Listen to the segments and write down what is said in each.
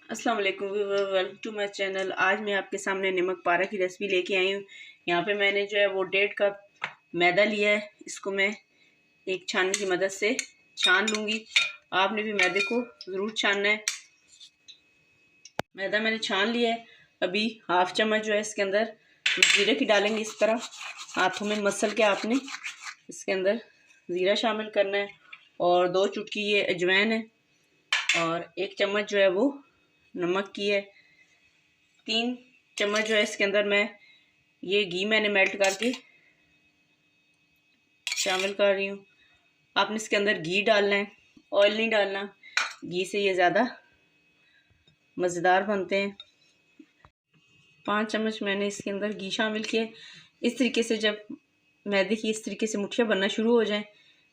अस्सलाम वालेकुम, welcome to my channel. आज मैं आपके सामने नमक पारा की रेसिपी लेके आई हूँ। यहाँ पे मैंने जो है वो 1.5 कप मैदा लिया है। इसको मैं एक छाननी की मदद से छान लूँगी। आपने भी मैदे को ज़रूर छानना है। मैदा मैंने छान लिया है। अभी हाफ चम्मच जो है इसके अंदर जीरे की डालेंगे। इस तरह हाथों में मसल के आपने इसके अंदर ज़ीरा शामिल करना है और 2 चुटकी ये अजवाइन है और 1 चम्मच जो है वो नमक की है। 3 चम्मच जो है इसके अंदर मैं ये घी मैंने मेल्ट करके शामिल कर रही हूँ। आपने इसके अंदर घी डालना है, ऑयल नहीं डालना। घी से ये ज़्यादा मज़ेदार बनते हैं। 5 चम्मच मैंने इसके अंदर घी शामिल किए। इस तरीके से जब मैदे की इस तरीके से मुठियाँ बनना शुरू हो जाएं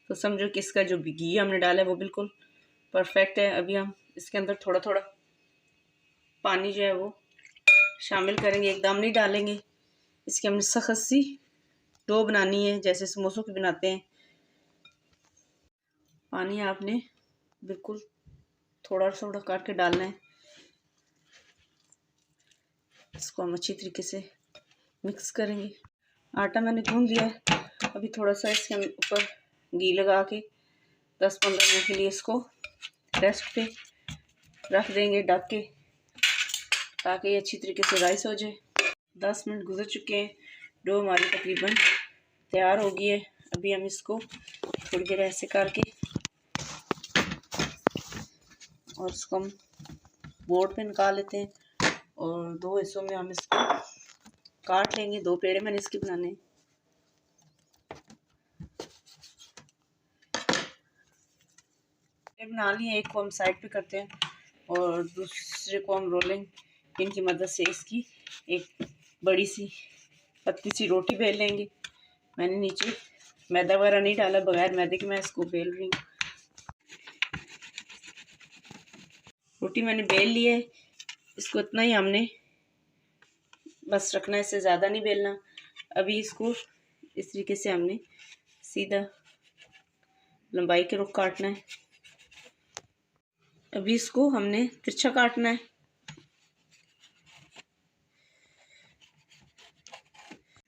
तो समझो कि इसका जो घी हमने डाला है वो बिल्कुल परफेक्ट है। अभी हम इसके अंदर थोड़ा थोड़ा पानी जो है वो शामिल करेंगे, एकदम नहीं डालेंगे। इसकी हमने सख्त सी डो बनानी है जैसे समोसों की बनाते हैं। पानी आपने बिल्कुल थोड़ा थोड़ा करके डालना है। इसको हम अच्छी तरीके से मिक्स करेंगे। आटा मैंने गूंद लिया है। अभी थोड़ा सा इसके ऊपर घी लगा के 10-15 मिनट के लिए इसको रेस्ट पे रख देंगे ढक के, ताकि ये अच्छी तरीके से राइस हो जाए। 10 मिनट गुजर चुके हैं। डो हमारी तकरीबन तैयार हो गई है। अभी हम इसको थोड़ी देर ऐसे करके और इसको हम बोर्ड पे निकाल लेते हैं और 2 हिस्सों में हम इसको काट लेंगे। 2 पेड़े मैंने इसके बनाने हैं। बना लिए, एक को हम साइड पे करते हैं और दूसरे को हम रोलिंग पिन की मदद से इसकी एक बड़ी सी पतली सी रोटी बेल लेंगे। मैंने नीचे मैदा वगैरह नहीं डाला, बगैर मैदे के मैं इसको बेल रही हूँ। रोटी मैंने बेल ली है। इसको इतना ही हमने बस रखना है, इससे ज़्यादा नहीं बेलना। अभी इसको इस तरीके से हमने सीधा लंबाई के रुख काटना है। अभी इसको हमने तिरछा काटना है।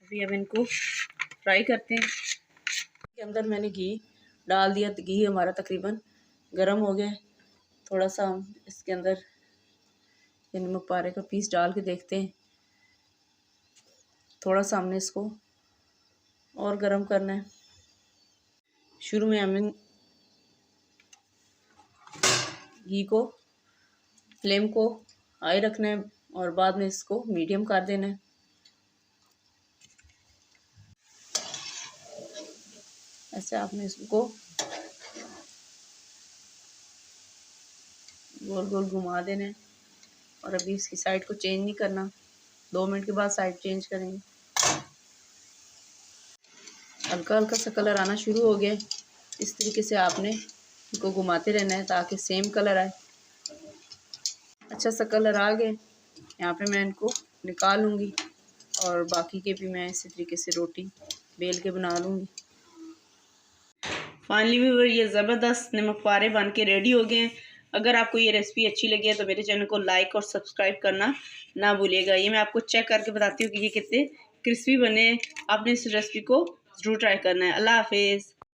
अभी हम इनको फ्राई करते हैं। इसके अंदर मैंने घी डाल दिया। घी हमारा तकरीबन गर्म हो गया है। थोड़ा सा हम इसके अंदर नमक पारे का पीस डाल के देखते हैं। थोड़ा सा हमने इसको और गर्म करना है। शुरू में हमें घी को फ्लेम को हाई रखना है और बाद में इसको मीडियम कर देना है। ऐसे आपने इसको गोल गोल घुमा देना है और अभी इसकी साइड को चेंज नहीं करना। 2 मिनट के बाद साइड चेंज करेंगे। हल्का हल्का सा कलर आना शुरू हो गया। इस तरीके से आपने इनको घुमाते रहना है ताकि सेम कलर आए। अच्छा सा कलर आ गए। यहाँ पे मैं इनको निकाल लूँगी और बाकी के भी मैं इसी तरीके से रोटी बेल के बना लूँगी। फाइनली भी ये ज़बरदस्त नमक पारे बन के रेडी हो गए हैं। अगर आपको ये रेसिपी अच्छी लगी है तो मेरे चैनल को लाइक और सब्सक्राइब करना ना भूलिएगा। ये मैं आपको चेक करके बताती हूँ कि ये कितने क्रिस्पी बने हैं। आपने इस रेसिपी को ज़रूर ट्राई करना है। अल्लाह हाफिज़।